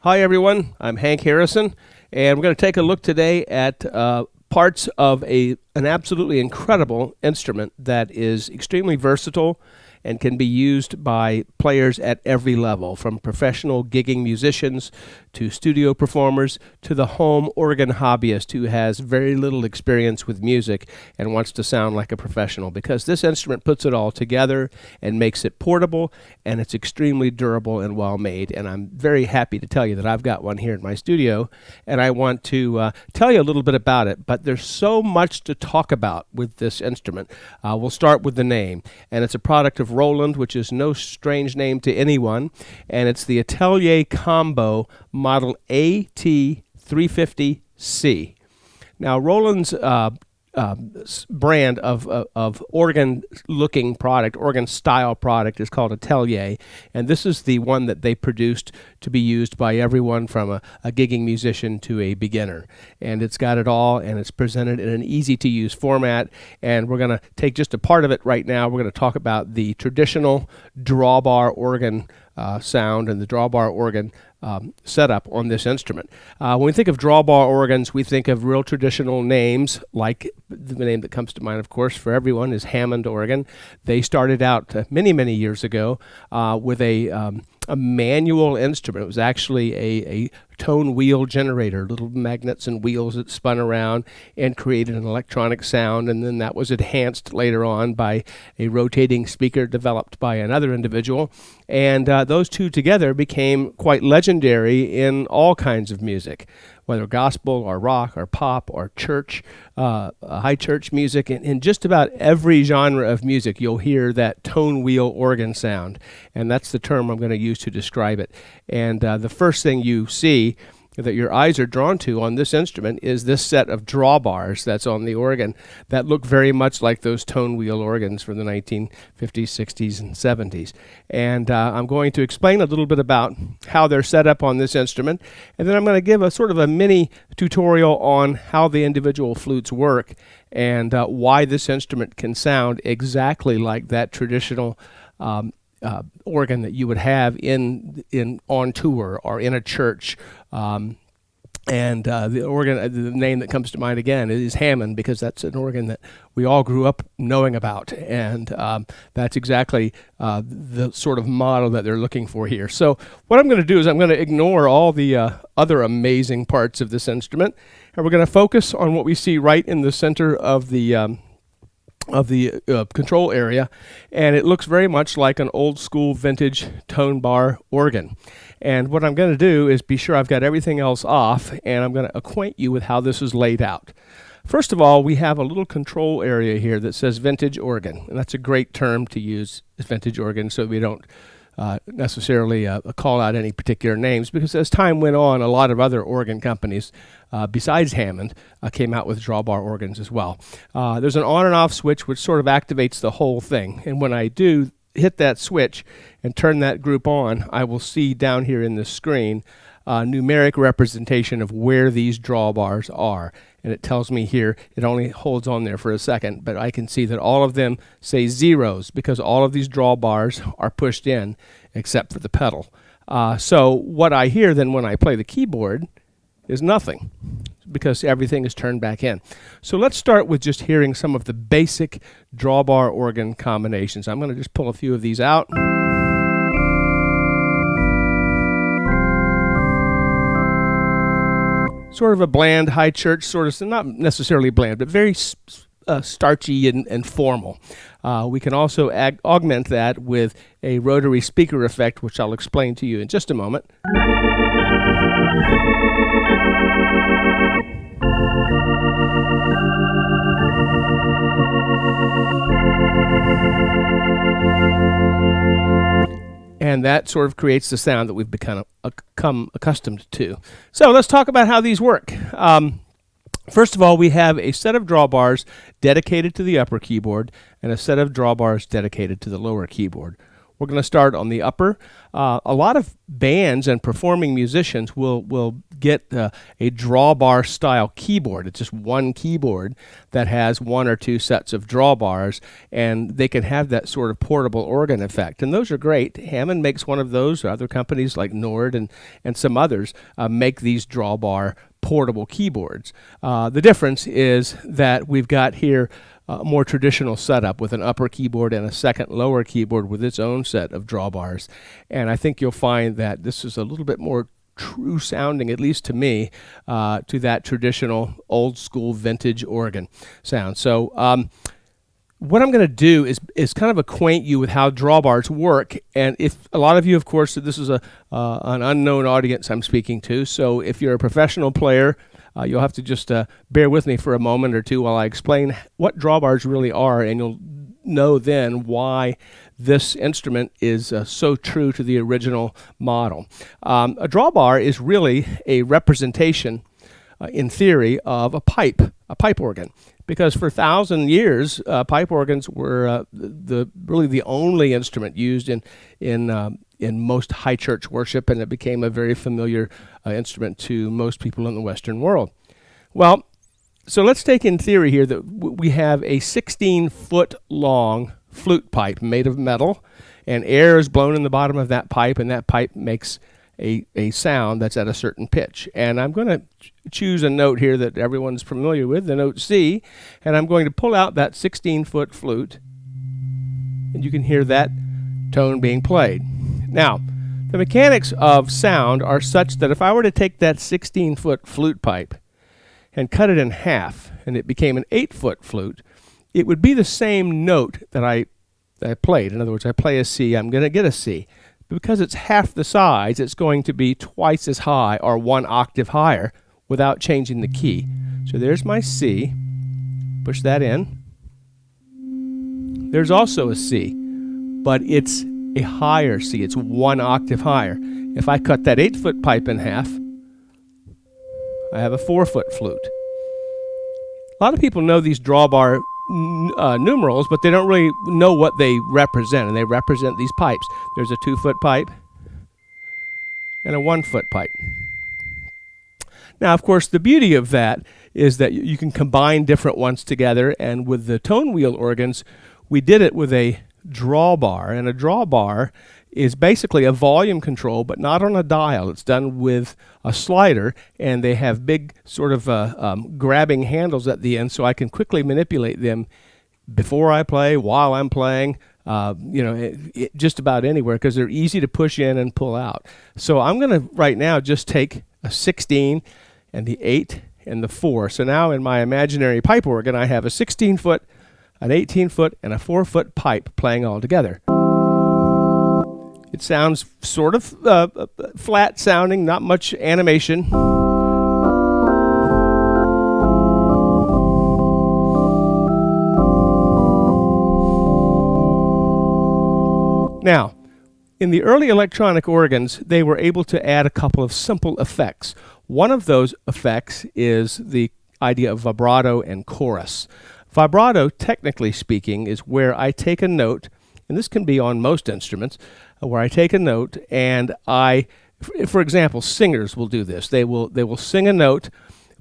Hi everyone, I'm Hank Harrison, and we're going to take a look today at parts of an absolutely incredible instrument that is extremely versatile and can be used by players at every level, from professional gigging musicians to studio performers to the home organ hobbyist who has very little experience with music and wants to sound like a professional, because this instrument puts it all together and makes it portable, and it's extremely durable and well made. And I'm very happy to tell you that I've got one here in my studio, and I want to tell you a little bit about it. But there's so much to talk about with this instrument. We'll start with the name, and it's a product of Roland, which is no strange name to anyone, and it's the Atelier Combo model AT350c. Now, Roland's brand of organ-looking product, organ-style product, is called Atelier, and this is the one that they produced to be used by everyone from a gigging musician to a beginner. And it's got it all, and it's presented in an easy-to-use format, and we're going to take just a part of it right now. We're going to talk about the traditional drawbar organ sound and the drawbar organ setup on this instrument. When we think of drawbar organs, we think of real traditional names, like the name that comes to mind, of course, for everyone is Hammond Organ. They started out many, many years ago with a manual instrument. It was actually a tone wheel generator, little magnets and wheels that spun around and created an electronic sound, and then that was enhanced later on by a rotating speaker developed by another individual, and those two together became quite legendary in all kinds of music, whether gospel or rock or pop or church, high church music. In just about every genre of music, you'll hear that tone wheel organ sound, and that's the term I'm going to use to describe it. And the first thing you see that your eyes are drawn to on this instrument is this set of drawbars that's on the organ that look very much like those tone wheel organs from the 1950s, 60s, and 70s. And I'm going to explain a little bit about how they're set up on this instrument, and then I'm going to give a sort of a mini tutorial on how the individual flutes work and why this instrument can sound exactly like that traditional organ that you would have in on tour or in a church. The organ, the name that comes to mind again is Hammond, because that's an organ that we all grew up knowing about, and that's exactly the sort of model that they're looking for here. So what I'm going to do is I'm going to ignore all the other amazing parts of this instrument, and we're going to focus on what we see right in the center of the control area, and it looks very much like an old school vintage tone bar organ. And what I'm going to do is be sure I've got everything else off, and I'm going to acquaint you with how this is laid out. First of all, we have a little control area here that says vintage organ, and that's a great term to use, vintage organ, so we don't necessarily call out any particular names, because as time went on, a lot of other organ companies besides Hammond came out with drawbar organs as well. There's an on and off switch which sort of activates the whole thing, and when I do hit that switch and turn that group on, I will see down here in the screen numeric representation of where these drawbars are. And it tells me here, it only holds on there for a second, but I can see that all of them say zeros because all of these drawbars are pushed in except for the pedal. So what I hear then when I play the keyboard is nothing, because everything is turned back in. So let's start with just hearing some of the basic drawbar organ combinations. I'm going to just pull a few of these out. Sort of a bland high church sort of, not necessarily bland, but very starchy and formal. We can also augment that with a rotary speaker effect, which I'll explain to you in just a moment. And that sort of creates the sound that we've become accustomed to. So let's talk about how these work. First of all, we have a set of drawbars dedicated to the upper keyboard and a set of drawbars dedicated to the lower keyboard. We're going to start on the upper. A lot of bands and performing musicians will get a drawbar style keyboard. It's just one keyboard that has one or two sets of drawbars, and they can have that sort of portable organ effect. And those are great. Hammond makes one of those. Other companies like Nord and some others make these drawbar portable keyboards. The difference is that we've got here a more traditional setup with an upper keyboard and a second lower keyboard with its own set of drawbars. And I think you'll find that this is a little bit more true sounding, at least to me, to that traditional old school vintage organ sound. So what I'm going to do is kind of acquaint you with how drawbars work. And if a lot of you, of course, this is an unknown audience I'm speaking to. So if you're a professional player, you'll have to just bear with me for a moment or two while I explain what drawbars really are, and you'll know then why this instrument is so true to the original model. A drawbar is really a representation, in theory, of a pipe organ. Because for 1,000 years, pipe organs were really the only instrument used in most high church worship, and it became a very familiar instrument to most people in the Western world. Well, so let's take in theory here that we have a 16-foot long flute pipe made of metal, and air is blown in the bottom of that pipe, and that pipe makes a sound that's at a certain pitch. And I'm going to choose a note here that everyone's familiar with, the note C, and I'm going to pull out that 16-foot flute, and you can hear that tone being played. Now, the mechanics of sound are such that if I were to take that 16-foot flute pipe and cut it in half, and it became an 8-foot flute, it would be the same note that I played. In other words, I play a C, I'm going to get a C. Because it's half the size, it's going to be twice as high or 1 octave higher without changing the key. So there's my C. Push that in. There's also a C, but it's a higher C. It's 1 octave higher. If I cut that 8-foot pipe in half, I have a 4-foot flute. A lot of people know these drawbar numerals, but they don't really know what they represent, and they represent these pipes. There's a 2-foot pipe and a 1-foot pipe. Now, of course, the beauty of that is that you can combine different ones together, and with the tone wheel organs, we did it with a drawbar, and a drawbar is basically a volume control, but not on a dial. It's done with a slider, and they have big sort of grabbing handles at the end, so I can quickly manipulate them before I play, while I'm playing, just about anywhere, because they're easy to push in and pull out. So I'm going to right now just take a 16 and the 8 and the 4. So now in my imaginary pipe organ, I have a 16-foot, an 18-foot, and a 4-foot pipe playing all together. It sounds sort of flat sounding, not much animation. Now, in the early electronic organs, they were able to add a couple of simple effects. One of those effects is the idea of vibrato and chorus. Vibrato, technically speaking, is where I take a note, and this can be on most instruments, where I take a note and for example, singers will do this. They will sing a note,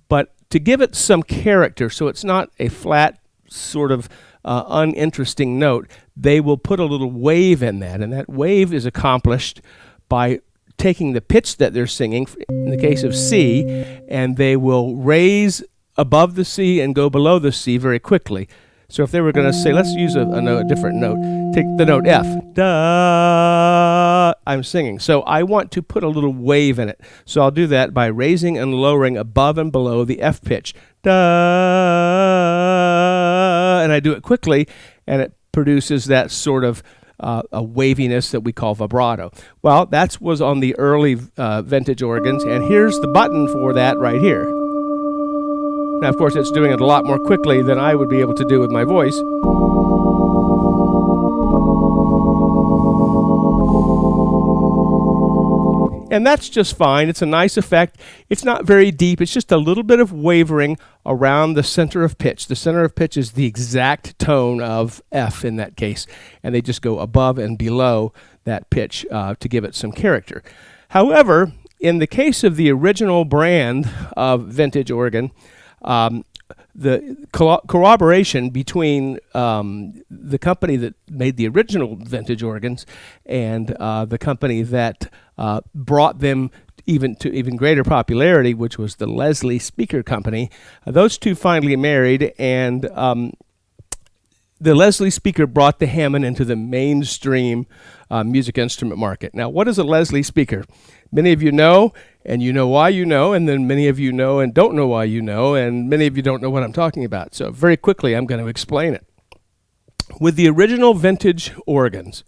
but to give it some character, so it's not a flat sort of uninteresting note, they will put a little wave in that, and that wave is accomplished by taking the pitch that they're singing, in the case of C, and they will raise above the C and go below the C very quickly. So if they were going to say, let's use a different note, take the note F, da, I'm singing. So I want to put a little wave in it. So I'll do that by raising and lowering above and below the F pitch, da, and I do it quickly, and it produces that sort of a waviness that we call vibrato. Well, that was on the early vintage organs, and here's the button for that right here. Now, of course, it's doing it a lot more quickly than I would be able to do with my voice. And that's just fine. It's a nice effect. It's not very deep. It's just a little bit of wavering around the center of pitch. The center of pitch is the exact tone of F in that case, and they just go above and below that pitch to give it some character. However, in the case of the original brand of vintage organ, the corroboration between the company that made the original vintage organs and the company that brought them to even greater popularity, which was the Leslie Speaker Company, those two finally married, and the Leslie Speaker brought the Hammond into the mainstream music instrument market. Now, what is a Leslie Speaker? Many of you know, and you know why you know, and then many of you know and don't know why you know, and many of you don't know what I'm talking about. So very quickly, I'm going to explain it. With the original vintage organs,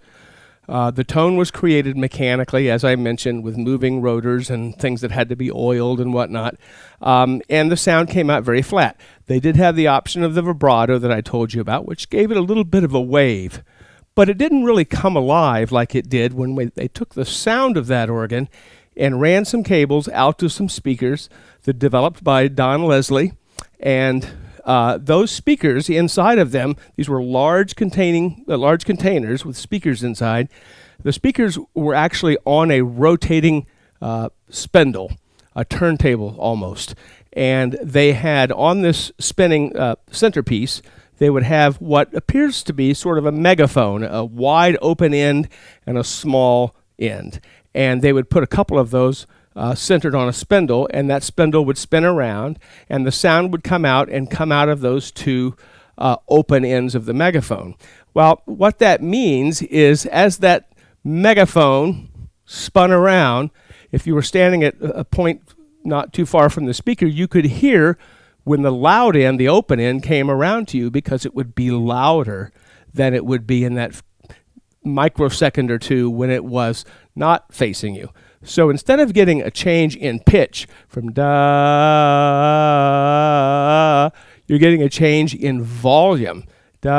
the tone was created mechanically, as I mentioned, with moving rotors and things that had to be oiled and whatnot, and the sound came out very flat. They did have the option of the vibrato that I told you about, which gave it a little bit of a wave, but it didn't really come alive like it did when they took the sound of that organ and ran some cables out to some speakers that developed by Don Leslie, and those speakers inside of them, these were large containers with speakers inside. The speakers were actually on a rotating spindle, a turntable almost, and they had on this spinning centerpiece, they would have what appears to be sort of a megaphone, a wide open end and a small end. And they would put a couple of those centered on a spindle, and that spindle would spin around, and the sound would come out of those two open ends of the megaphone. Well, what that means is as that megaphone spun around, if you were standing at a point not too far from the speaker, you could hear when the loud end, the open end, came around to you, because it would be louder than it would be in that microsecond or two when it was not facing you. So instead of getting a change in pitch from da, you're getting a change in volume. Da,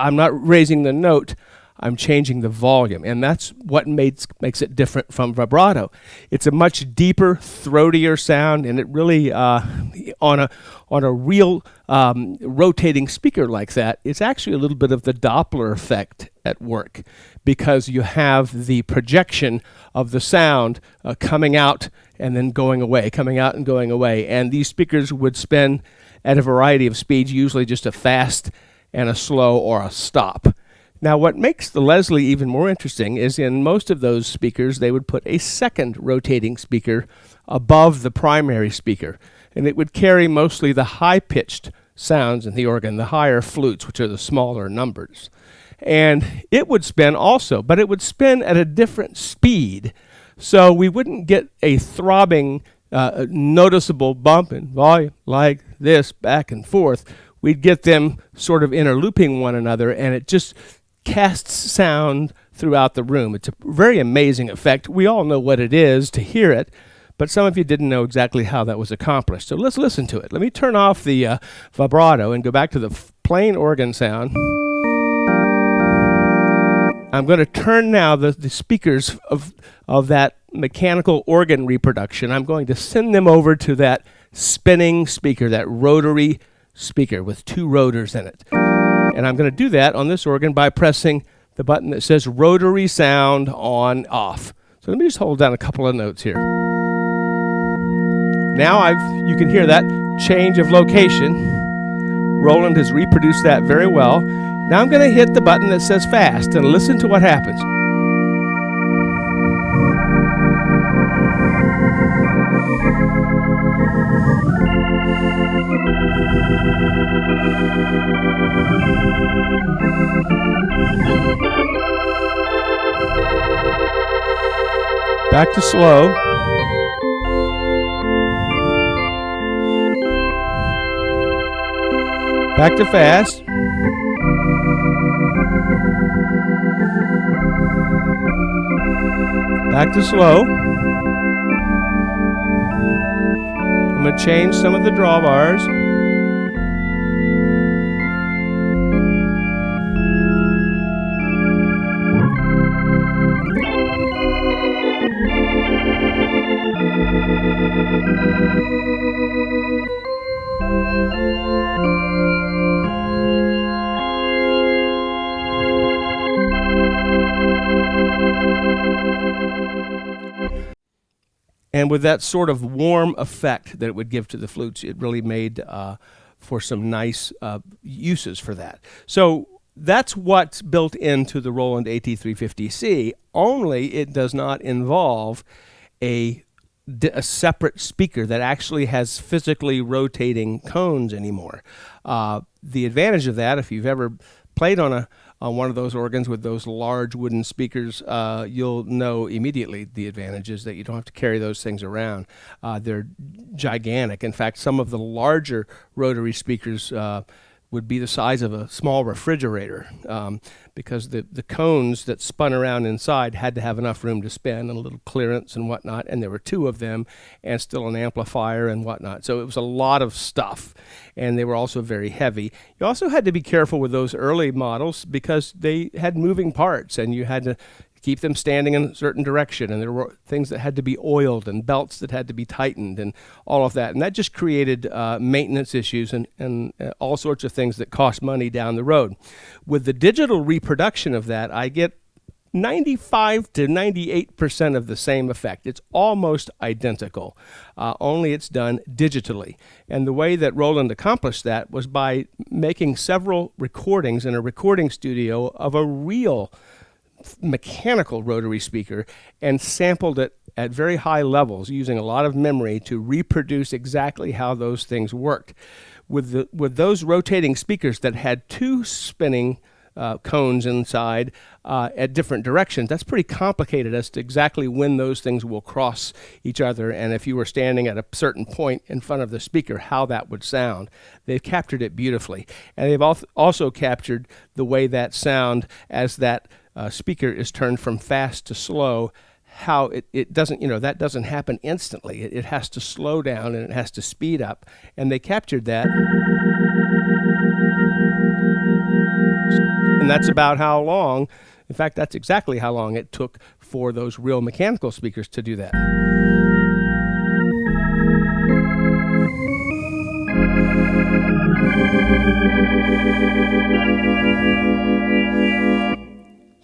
I'm not raising the note, I'm changing the volume, and that's what makes it different from vibrato. It's a much deeper, throatier sound, and it really, on a real rotating speaker like that, it's actually a little bit of the Doppler effect at work, because you have the projection of the sound coming out and then going away, coming out and going away, and these speakers would spin at a variety of speeds, usually just a fast and a slow or a stop. Now, what makes the Leslie even more interesting is in most of those speakers, they would put a second rotating speaker above the primary speaker, and it would carry mostly the high-pitched sounds in the organ, the higher flutes, which are the smaller numbers. And it would spin also, but it would spin at a different speed, so we wouldn't get a throbbing, noticeable bump in volume like this back and forth. We'd get them sort of interlooping one another, and it just casts sound throughout the room. It's a very amazing effect. We all know what it is to hear it, but some of you didn't know exactly how that was accomplished. So let's listen to it. Let me turn off the vibrato and go back to the plain organ sound. I'm going to turn now the speakers of that mechanical organ reproduction. I'm going to send them over to that spinning speaker, that rotary speaker with two rotors in it. And I'm going to do that on this organ by pressing the button that says rotary sound on off. So let me just hold down a couple of notes here. Now you can hear that change of location. Roland has reproduced that very well. Now I'm going to hit the button that says fast and listen to what happens. Back to slow. Back to fast. Back to slow. I'm going to change some of the drawbars. And with that sort of warm effect that it would give to the flutes, it really made for some nice uses for that. So that's what's built into the Roland AT350c, only it does not involve a separate speaker that actually has physically rotating cones anymore. The advantage of that, if you've ever played on one of those organs with those large wooden speakers, you'll know immediately the advantages that you don't have to carry those things around. They're gigantic. In fact, some of the larger rotary speakers would be the size of a small refrigerator, because the cones that spun around inside had to have enough room to spin and a little clearance and whatnot, and there were two of them and still an amplifier and whatnot. So it was a lot of stuff, and they were also very heavy. You also had to be careful with those early models because they had moving parts, and you had to keep them standing in a certain direction, and there were things that had to be oiled and belts that had to be tightened and all of that, and that just created maintenance issues and all sorts of things that cost money down the road. With the digital reproduction of that, I get 95 to 98% of the same effect. It's almost identical, only it's done digitally. And the way that Roland accomplished that was by making several recordings in a recording studio of a real mechanical rotary speaker and sampled it at very high levels using a lot of memory to reproduce exactly how those things worked. With those rotating speakers that had two spinning cones inside at different directions, that's pretty complicated as to exactly when those things will cross each other, and if you were standing at a certain point in front of the speaker, how that would sound. They've captured it beautifully, and they've also captured the way that sound as that speaker is turned from fast to slow, how it doesn't, that doesn't happen instantly. It has to slow down and it has to speed up, and they captured that. And that's about how long, in fact, that's exactly how long it took for those real mechanical speakers to do that.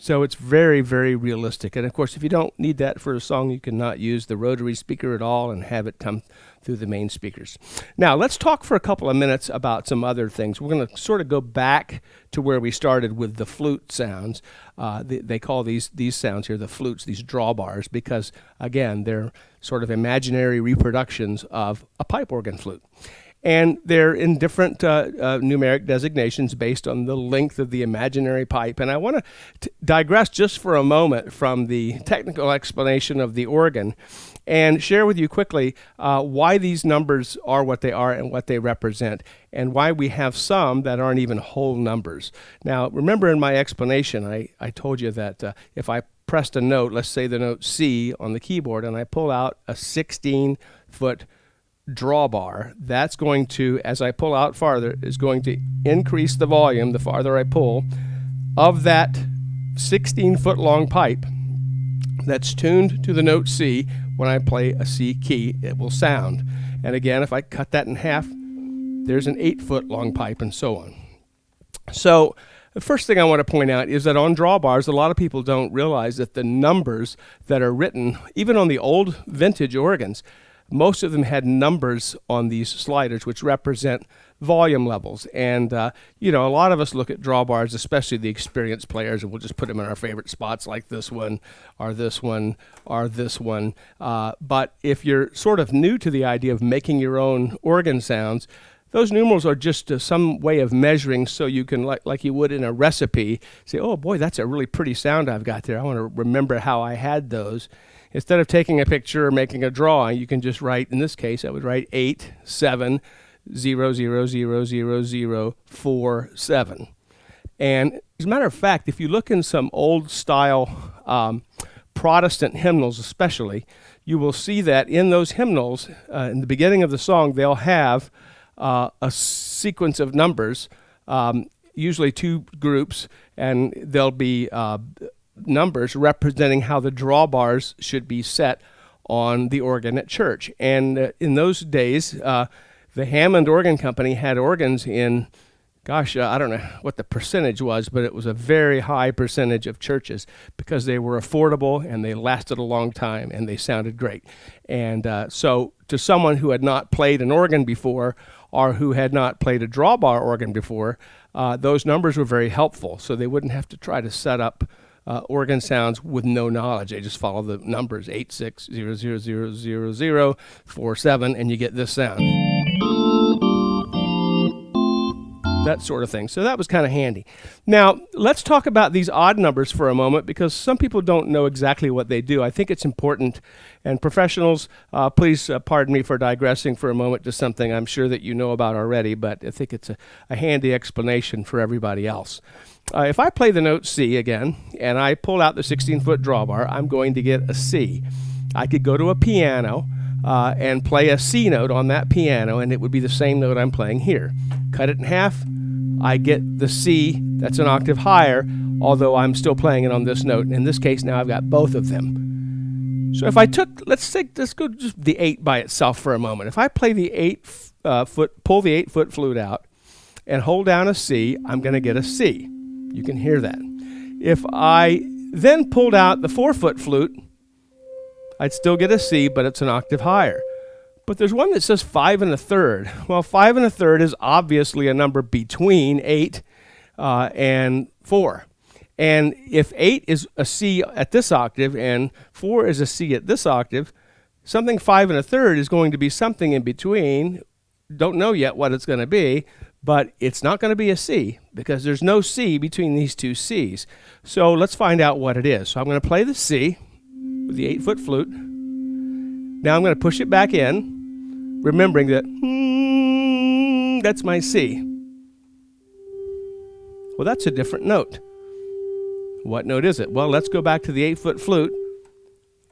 So it's very, very realistic. And of course, if you don't need that for a song, you can not use the rotary speaker at all and have it come through the main speakers. Now, let's talk for a couple of minutes about some other things. We're going to sort of go back to where we started with the flute sounds. They call these sounds here the flutes, these drawbars, because, again, they're sort of imaginary reproductions of a pipe organ flute. And they're in different numeric designations based on the length of the imaginary pipe. And I want to digress just for a moment from the technical explanation of the organ and share with you quickly why these numbers are what they are and what they represent, and why we have some that aren't even whole numbers. Now, remember in my explanation, I told you that if I pressed a note, let's say the note C on the keyboard, and I pull out a 16-foot drawbar, that's going to, as I pull out farther, is going to increase the volume the farther I pull of that 16-foot long pipe that's tuned to the note C. When I play a C key, it will sound. And again, if I cut that in half, there's an 8-foot long pipe, and so on. So the first thing I want to point out is that on drawbars, a lot of people don't realize that the numbers that are written, even on the old vintage organs, most of them had numbers on these sliders which represent volume levels. And, a lot of us look at drawbars, especially the experienced players, and we'll just put them in our favorite spots like this one, or this one, or this one. But if you're sort of new to the idea of making your own organ sounds, those numerals are just some way of measuring, so you can, like you would in a recipe, say, oh boy, that's a really pretty sound I've got there. I want to remember how I had those. Instead of taking a picture or making a drawing, you can just write, in this case, I would write 8, 7, 0, 0, 0, 0, 0, 4, 7. And as a matter of fact, if you look in some old style Protestant hymnals especially, you will see that in those hymnals, in the beginning of the song, they'll have a sequence of numbers, usually two groups, and there'll be numbers representing how the drawbars should be set on the organ at church. And in those days, the Hammond Organ Company had organs in gosh, I don't know what the percentage was, but it was a very high percentage of churches because they were affordable and they lasted a long time and they sounded great. And so to someone who had not played an organ before or who had not played a drawbar organ before, those numbers were very helpful. So they wouldn't have to try to set up organ sounds with no knowledge. They just follow the numbers 8, 6, 0, 0, 0, 0, 0, 4, 7, and you get this sound. That sort of thing. So that was kind of handy. Now, let's talk about these odd numbers for a moment because some people don't know exactly what they do. I think it's important, and professionals, please pardon me for digressing for a moment to something I'm sure that you know about already, but I think it's a handy explanation for everybody else. If I play the note C again, and I pull out the 16-foot drawbar, I'm going to get a C. I could go to a piano and play a C note on that piano, and it would be the same note I'm playing here. Cut it in half, I get the C that's an octave higher, although I'm still playing it on this note. In this case, now I've got both of them. So if I took, let's go just the 8 by itself for a moment. If I play the 8-foot, pull the 8-foot flute out and hold down a C, I'm going to get a C. You can hear that. If I then pulled out the 4-foot flute, I'd still get a C, but it's an octave higher. But there's one that says 5 1/3. Well, 5 1/3 is obviously a number between 8 and 4. And if 8 is a C at this octave and 4 is a C at this octave, something 5 1/3 is going to be something in between. Don't know yet what it's going to be, but it's not going to be a C because there's no C between these two Cs. So let's find out what it is. So I'm going to play the C with the 8-foot flute. Now I'm going to push it back in, remembering that that's my C. Well, that's a different note. What note is it? Well, let's go back to the 8-foot flute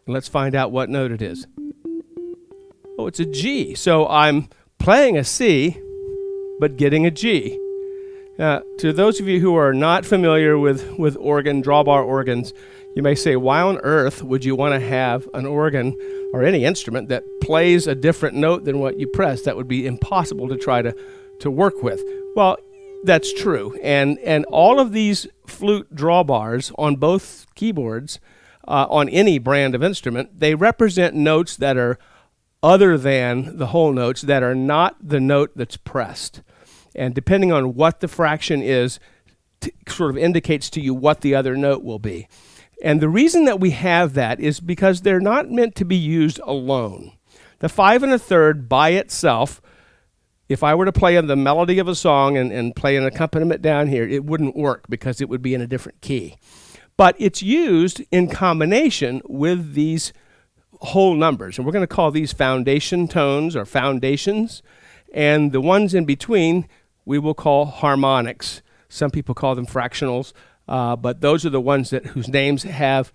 and let's find out what note it is. Oh, it's a G. So I'm playing a C, but getting a G. Now, to those of you who are not familiar with organ, drawbar organs, you may say, why on earth would you want to have an organ or any instrument that plays a different note than what you press? That would be impossible to try to work with. Well, that's true. And all of these flute drawbars on both keyboards, on any brand of instrument, they represent notes that are other than the whole notes, that are not the note that's pressed. And depending on what the fraction is, sort of indicates to you what the other note will be. And the reason that we have that is because they're not meant to be used alone. The 5 1/3 by itself, if I were to play the melody of a song and play an accompaniment down here, it wouldn't work because it would be in a different key. But it's used in combination with these whole numbers. And we're going to call these foundation tones or foundations. And the ones in between we will call harmonics. Some people call them fractionals. But those are the ones whose names have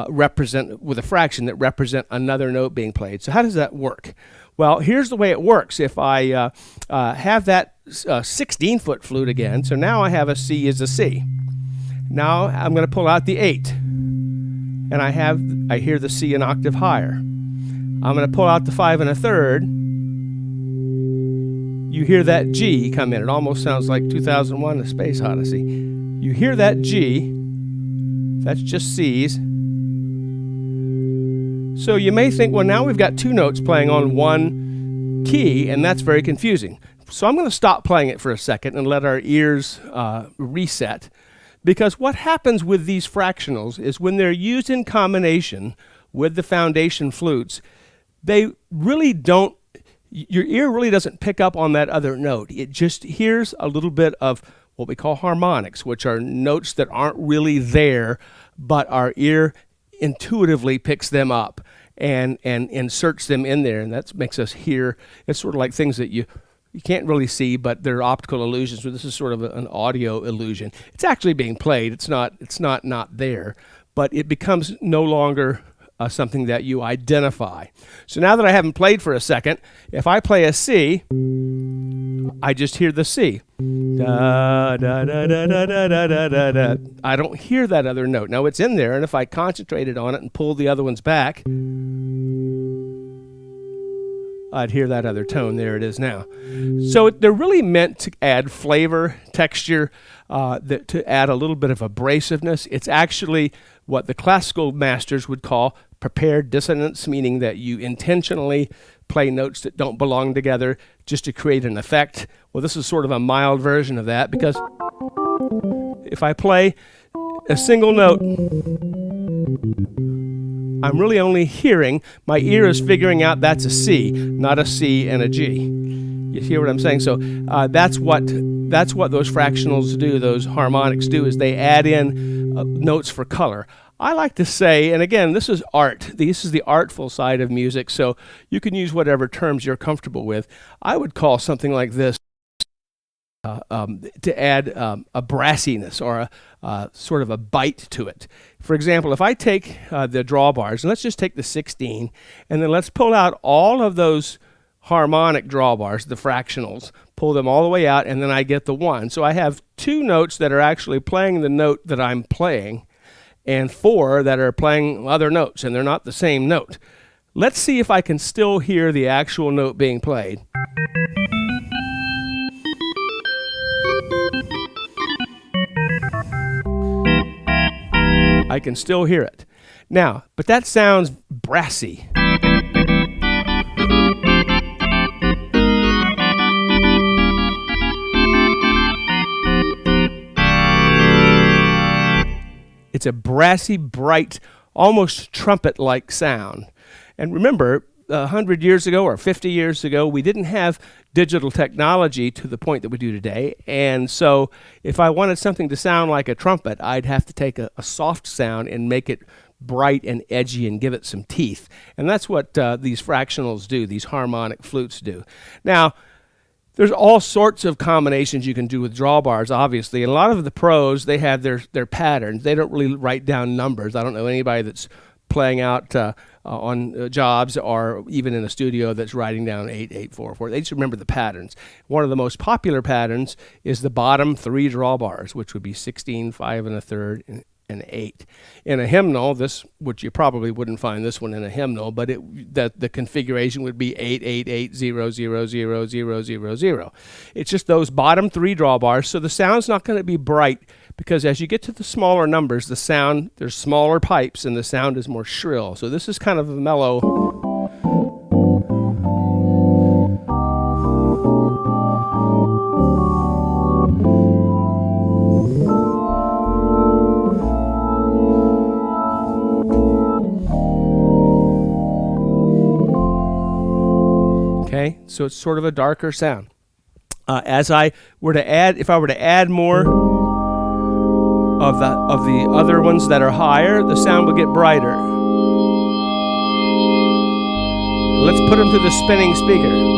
represent with a fraction that represent another note being played. So how does that work? Well, here's the way it works. If I have that 16-foot flute again, so now I have a C as a C. Now I'm going to pull out the 8, and I hear the C an octave higher. I'm going to pull out the 5 1/3. You hear that G come in. It almost sounds like 2001: A Space Odyssey. You hear that G, that's just C's. So you may think, well, now we've got two notes playing on one key, and that's very confusing. So I'm going to stop playing it for a second and let our ears reset. Because what happens with these fractionals is when they're used in combination with the foundation flutes, they really don't, your ear really doesn't pick up on that other note. It just hears a little bit of what we call harmonics, which are notes that aren't really there, but our ear intuitively picks them up and inserts them in there, and that makes us hear. It's sort of like things that you can't really see, but they're optical illusions. So this is sort of an audio illusion. It's actually being played. It's not there, but it becomes no longer something that you identify. So now that I haven't played for a second, if I play a C, I just hear the C. Da, da, da, da, da, da, da, da, da. I don't hear that other note. Now it's in there, and if I concentrated on it and pull the other ones back, I'd hear that other tone. There it is now. So they're really meant to add flavor, texture, to add a little bit of abrasiveness. It's actually what the classical masters would call prepared dissonance, meaning that you intentionally play notes that don't belong together just to create an effect. Well, this is sort of a mild version of that, because if I play a single note, I'm really only hearing, my ear is figuring out that's a C, not a C and a G. You hear what I'm saying? So that's what those fractionals do, those harmonics do, is they add in notes for color. I like to say, and again, this is art. This is the artful side of music, so you can use whatever terms you're comfortable with. I would call something like this to add a brassiness or a sort of a bite to it. For example, if I take the drawbars, and let's just take the 16, and then let's pull out all of those harmonic drawbars, the fractionals, pull them all the way out, and then I get the 1. So I have 2 notes that are actually playing the note that I'm playing, and 4 that are playing other notes, and they're not the same note. Let's see if I can still hear the actual note being played. I can still hear it. Now, but that sounds brassy. It's a brassy, bright, almost trumpet-like sound. And remember, 100 years ago or 50 years ago, we didn't have digital technology to the point that we do today. And so if I wanted something to sound like a trumpet, I'd have to take a soft sound and make it bright and edgy and give it some teeth. And that's what these fractionals do, these harmonic flutes do. Now, there's all sorts of combinations you can do with drawbars, obviously. And a lot of the pros, they have their patterns. They don't really write down numbers. I don't know anybody that's playing out on jobs or even in a studio that's writing down 8, 8, 4, 4. They just remember the patterns. One of the most popular patterns is the bottom 3 drawbars, which would be 16, 5 1/3, and 8. In a hymnal, which you probably wouldn't find this one in a hymnal, but the configuration would be 8, 8, 8, 0, 0, 0, 0, 0, 0. It's just those bottom 3 drawbars, so the sound's not going to be bright, because as you get to the smaller numbers, there's smaller pipes and the sound is more shrill. So this is kind of a mellow. Okay, so it's sort of a darker sound. If I were to add more of the other ones that are higher, the sound would get brighter. Let's put them through the spinning speaker.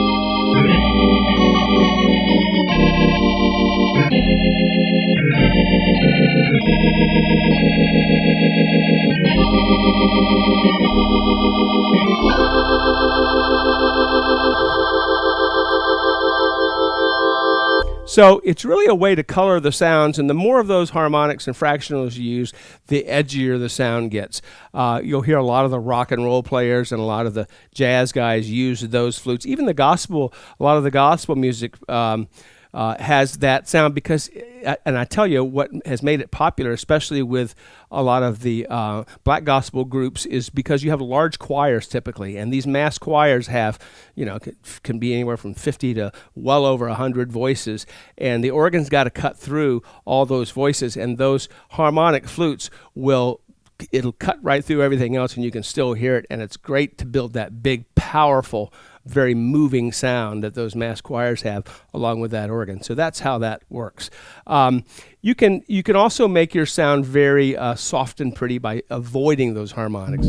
So it's really a way to color the sounds, and the more of those harmonics and fractionals you use, the edgier the sound gets. You'll hear a lot of the rock and roll players and a lot of the jazz guys use those flutes. Even a lot of the gospel music has that sound, because, and I tell you what has made it popular, especially with a lot of the black gospel groups, is because you have large choirs typically, and these mass choirs have, can be anywhere from 50 to well over 100 voices, and the organ's got to cut through all those voices, and those harmonic flutes it'll cut right through everything else, and you can still hear it, and it's great to build that big, powerful, very moving sound that those mass choirs have along with that organ. So that's how that works. You can also make your sound very soft and pretty by avoiding those harmonics.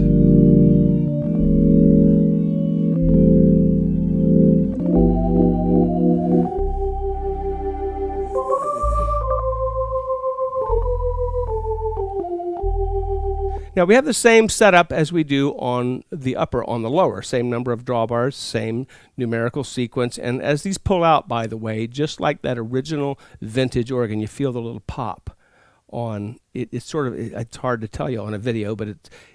Now we have the same setup as we do on the lower, same number of drawbars, same numerical sequence, and as these pull out, by the way, just like that original vintage organ, you feel the little pop it's sort of, it's hard to tell you on a video, but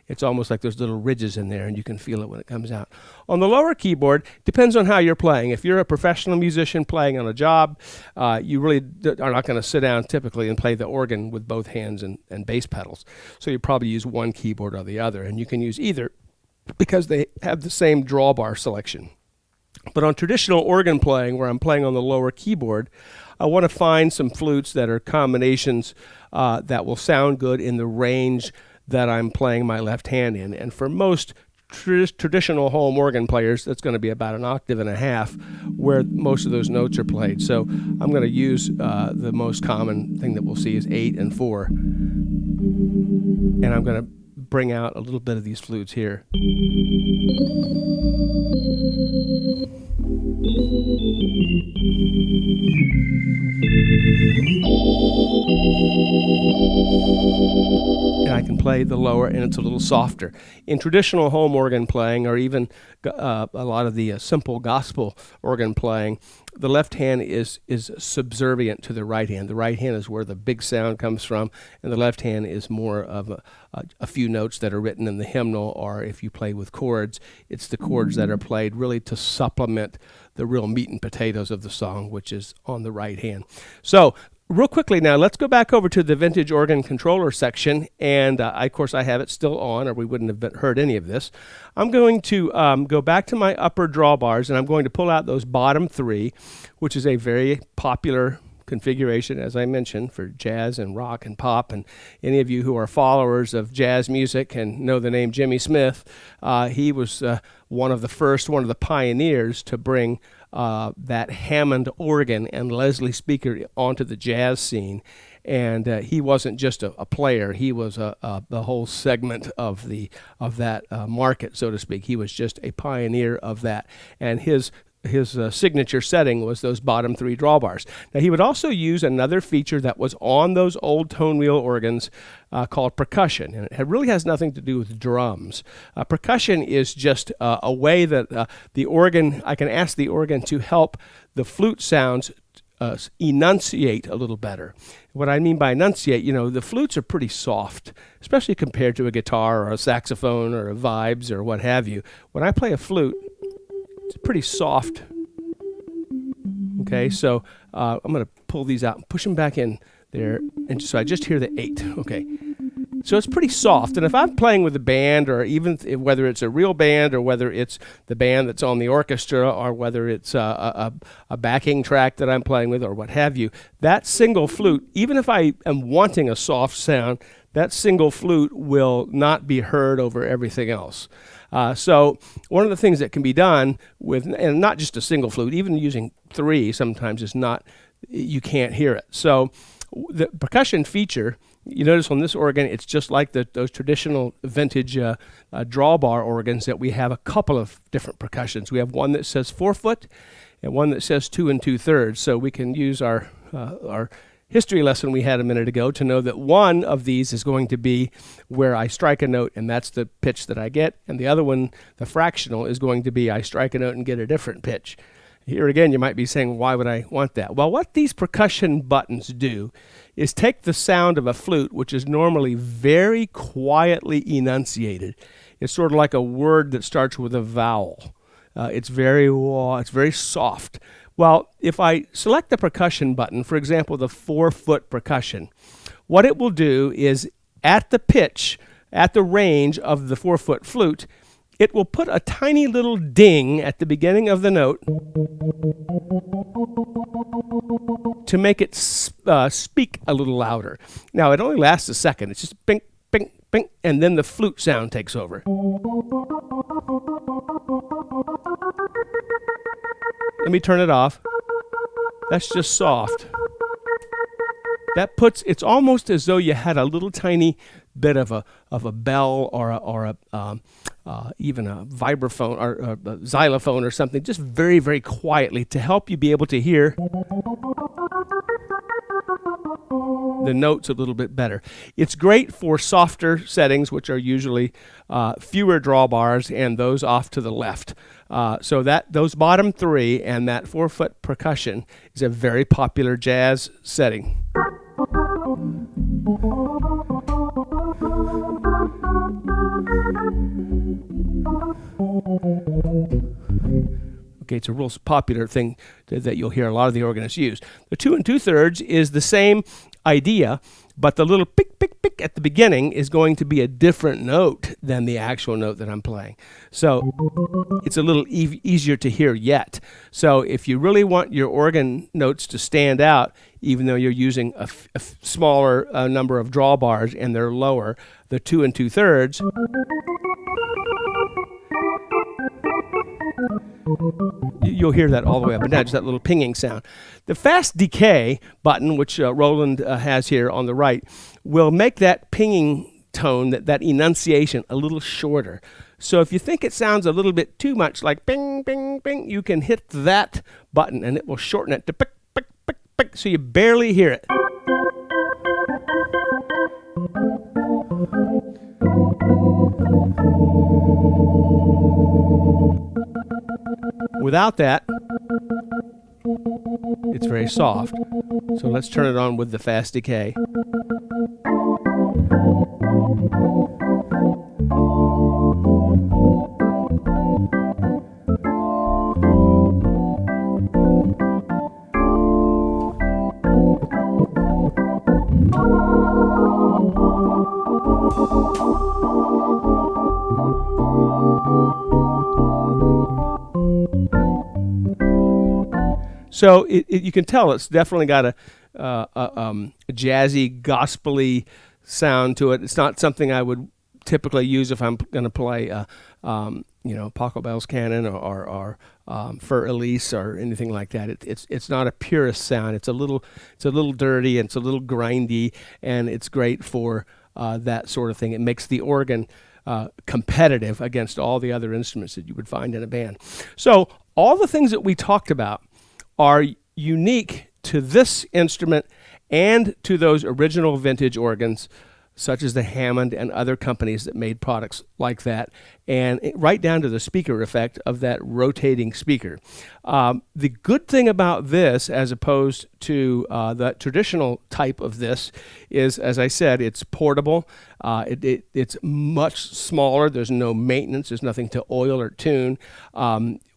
it's almost like there's little ridges in there, and you can feel it when it comes out. On the lower keyboard, depends on how you're playing. If you're a professional musician playing on a job, you really are not going to sit down typically and play the organ with both hands and bass pedals. So you probably use one keyboard or the other, and you can use either because they have the same drawbar selection. But on traditional organ playing, where I'm playing on the lower keyboard, I want to find some flutes that are combinations that will sound good in the range that I'm playing my left hand in. And for most traditional home organ players, that's going to be about 1.5 octaves where most of those notes are played. So I'm going to use the most common thing that we'll see is 8 and 4. And I'm going to bring out a little bit of these flutes here. And I can play the lower, and it's a little softer. In traditional home organ playing, or even a lot of the simple gospel organ playing, the left hand is subservient to the right hand. The right hand is where the big sound comes from, and the left hand is more of a few notes that are written in the hymnal, or if you play with chords, it's the chords that are played really to supplement the real meat and potatoes of the song, which is on the right hand. So real quickly now, let's go back over to the vintage organ controller section, and of course I have it still on, or we wouldn't have heard any of this. I'm going to go back to my upper drawbars, and I'm going to pull out those bottom 3, which is a very popular configuration, as I mentioned, for jazz and rock and pop. And any of you who are followers of jazz music and know the name Jimmy Smith, he was one of the pioneers to bring that Hammond organ and Leslie speaker onto the jazz scene. And he wasn't just a player; he was the whole segment of that market, so to speak. He was just a pioneer of that, and his signature setting was those bottom 3 drawbars. Now, he would also use another feature that was on those old tone wheel organs called percussion, and it really has nothing to do with drums. Percussion is just a way that the organ, I can ask the organ to help the flute sounds enunciate a little better. What I mean by enunciate, the flutes are pretty soft, especially compared to a guitar or a saxophone or a vibes or what have you. When I play a flute, it's pretty soft. Okay, so I'm going to pull these out and push them back in there, and so I just hear the 8. Okay, so it's pretty soft. And if I'm playing with a band, or even whether it's a real band, or whether it's the band that's on the orchestra, or whether it's a backing track that I'm playing with, or what have you, that single flute, even if I am wanting a soft sound, that single flute will not be heard over everything else. So one of the things that can be done with, and not just a single flute, even using 3 sometimes is not, you can't hear it. So the percussion feature, you notice on this organ, it's just like those traditional vintage drawbar organs, that we have a couple of different percussions. We have one that says 4-foot and one that says 2 2/3. So we can use our history lesson we had a minute ago to know that one of these is going to be where I strike a note, and that's the pitch that I get, and the other one, the fractional, is going to be I strike a note and get a different pitch. Here again, you might be saying, why would I want that? Well, what these percussion buttons do is take the sound of a flute, which is normally very quietly enunciated. It's sort of like a word that starts with a vowel. It's very soft. Well, if I select the percussion button, for example, the 4-foot percussion, what it will do is at the pitch, at the range of the 4-foot flute, it will put a tiny little ding at the beginning of the note to make it speak a little louder. Now, it only lasts a second. It's just bing, bing, bing, and then the flute sound takes over. Let me turn it off. That's just soft. That puts, it's almost as though you had a little tiny bit of a bell or even a vibraphone or a xylophone or something, just very, very quietly to help you be able to hear the notes a little bit better. It's great for softer settings, which are usually fewer drawbars and those off to the left. So that those bottom 3 and that 4-foot percussion is a very popular jazz setting. Okay, it's a real popular thing that you'll hear a lot of the organists use. The 2 2/3 is the same idea, but the little pick, pick, pick at the beginning is going to be a different note than the actual note that I'm playing. So it's a little easier to hear yet. So if you really want your organ notes to stand out, even though you're using a smaller number of drawbars and they're lower, the 2 2/3, you'll hear that all the way up and down, just that little pinging sound. The fast decay button, which Roland has here on the right, will make that pinging tone, that enunciation, a little shorter. So if you think it sounds a little bit too much like ping, ping, ping, you can hit that button and it will shorten it to pick, pick, pick, pick, so you barely hear it. Without that, it's very soft. So let's turn it on with the fast decay. So you can tell it's definitely got a jazzy, gospel-y sound to it. It's not something I would typically use if I'm going to play, Paco Bell's Canon or Fur Elise or anything like that. It's not a purist sound. It's a little dirty and it's a little grindy, and it's great for that sort of thing. It makes the organ competitive against all the other instruments that you would find in a band. So all the things that we talked about are unique to this instrument and to those original vintage organs, such as the Hammond and other companies that made products like that, and right down to the speaker effect of that rotating speaker. The good thing about this, as opposed to the traditional type of this, is, as I said, it's portable. It's much smaller. There's no maintenance. There's nothing to oil or tune.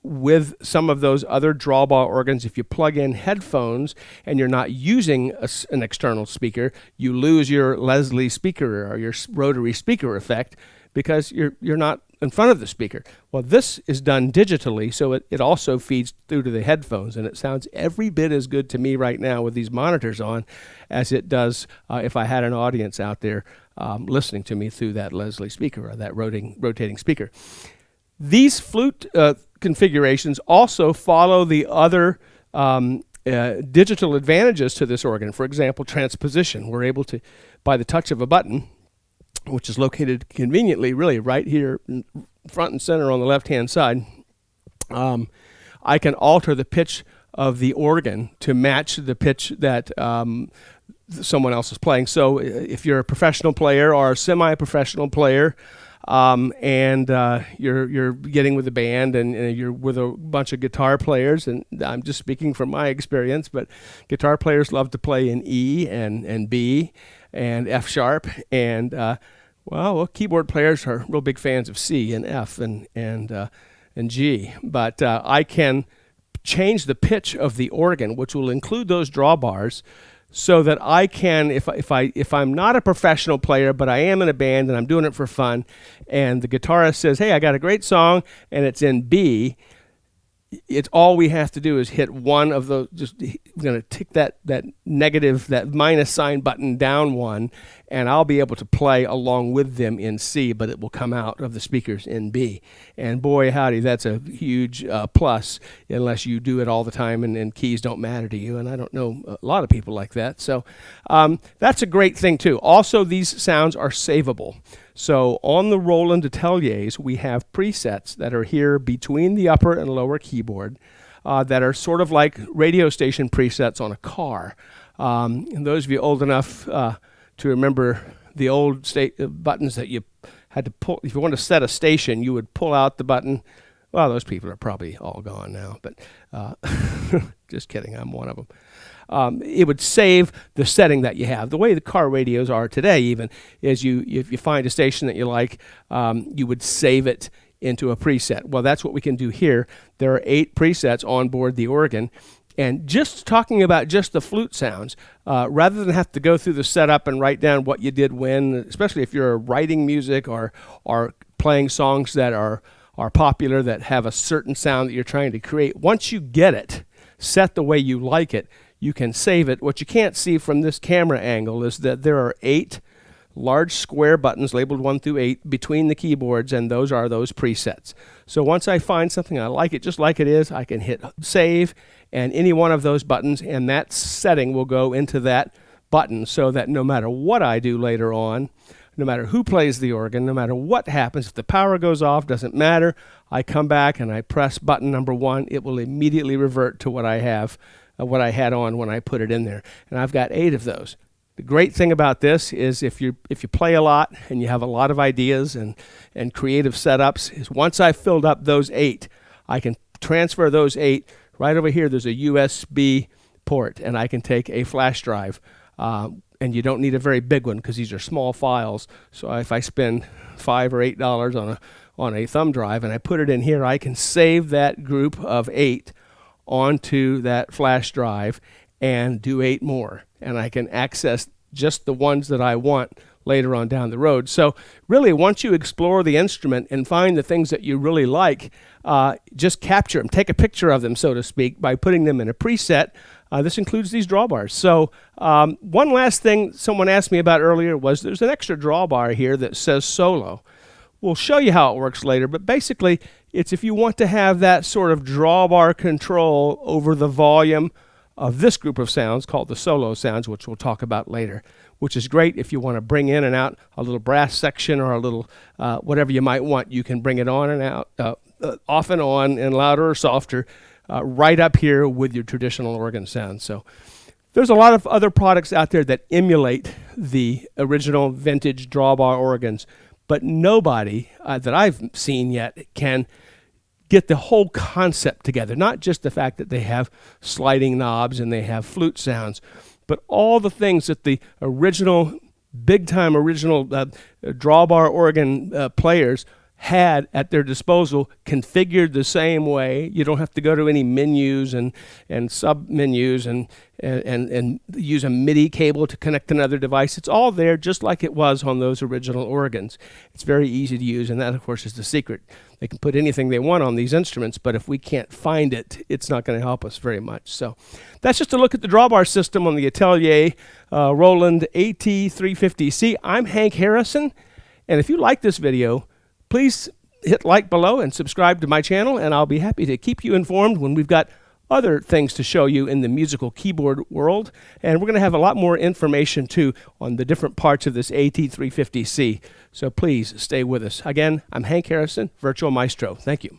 With some of those other drawbar organs, if you plug in headphones and you're not using an external speaker, you lose your Leslie speaker or your rotary speaker effect because you're not in front of the speaker. Well, this is done digitally, so it also feeds through to the headphones, and it sounds every bit as good to me right now with these monitors on as it does if I had an audience out there listening to me through that Leslie speaker or that rotating speaker. These flute configurations also follow the other digital advantages to this organ. For example, transposition. We're able to, by the touch of a button, which is located conveniently really right here front and center on the left-hand side, I can alter the pitch of the organ to match the pitch that someone else is playing. So if you're a professional player or a semi-professional player, and you're getting with a band and you're with a bunch of guitar players, and I'm just speaking from my experience, but guitar players love to play in E and B and F sharp, and keyboard players are real big fans of C and F and G. But I can change the pitch of the organ, which will include those drawbars, so that I can, if I'm not a professional player, but I am in a band and I'm doing it for fun, and the guitarist says, "Hey, I got a great song," and it's in B, it's all we have to do is hit one of those. We're going to tick that negative, that minus sign button down one, and I'll be able to play along with them in C, but it will come out of the speakers in B. And boy, howdy, that's a huge plus, unless you do it all the time and keys don't matter to you. And I don't know a lot of people like that. So that's a great thing too. Also, these sounds are savable. So on the Roland Ateliers, we have presets that are here between the upper and lower keyboard that are sort of like radio station presets on a car. And those of you old enough to remember the old buttons that you had to pull, if you want to set a station, you would pull out the button. Well, those people are probably all gone now, but just kidding, I'm one of them. it would save the setting that you have. The way the car radios are today even is if you find a station that you like, you would save it into a preset. Well, that's what we can do here. There are 8 presets on board the organ. And just talking about just the flute sounds, rather than have to go through the setup and write down what you did when, especially if you're writing music or playing songs that are popular, that have a certain sound that you're trying to create, once you get it set the way you like it, you can save it. What you can't see from this camera angle is that there are 8 large square buttons labeled 1 through 8 between the keyboards, and those are those presets. So once I find something I like it just like it is, I can hit save, and any one of those buttons and that setting will go into that button, so that no matter what I do later on, no matter who plays the organ, no matter what happens, if the power goes off, doesn't matter, I come back and I press button number 1, it will immediately revert to what I have, what I had on when I put it in there. And I've got 8 of those. The great thing about this is if you play a lot and you have a lot of ideas and creative setups, is once I've filled up those 8, I can transfer those 8. Right over here there's a USB port, and I can take a flash drive, and you don't need a very big one because these are small files. So if I spend $5 or $8 on a thumb drive and I put it in here, I can save that group of 8 onto that flash drive and do 8 more, and I can access just the ones that I want later on down the road. So really, once you explore the instrument and find the things that you really like, just capture them, take a picture of them, so to speak, by putting them in a preset. This includes these drawbars. So one last thing someone asked me about earlier was there's an extra drawbar here that says solo. We'll show you how it works later, but basically it's if you want to have that sort of drawbar control over the volume of this group of sounds called the solo sounds, which we'll talk about later, which is great if you want to bring in and out a little brass section or a little whatever you might want. You can bring it on and out, off and on, and louder or softer, right up here with your traditional organ sound. So there's a lot of other products out there that emulate the original vintage drawbar organs, but nobody that I've seen yet can get the whole concept together. Not just the fact that they have sliding knobs and they have flute sounds, but all the things that the original, big-time original drawbar organ players had at their disposal, configured the same way. You don't have to go to any menus and sub-menus and use a MIDI cable to connect another device. It's all there just like it was on those original organs. It's very easy to use, and that, of course, is the secret. They can put anything they want on these instruments, but if we can't find it, it's not going to help us very much. So that's just a look at the drawbar system on the Atelier Roland AT350c. I'm Hank Harrison, and if you like this video, please hit like below and subscribe to my channel, and I'll be happy to keep you informed when we've got other things to show you in the musical keyboard world. And we're going to have a lot more information, too, on the different parts of this AT350c. So please stay with us. Again, I'm Hank Harrison, Virtual Maestro. Thank you.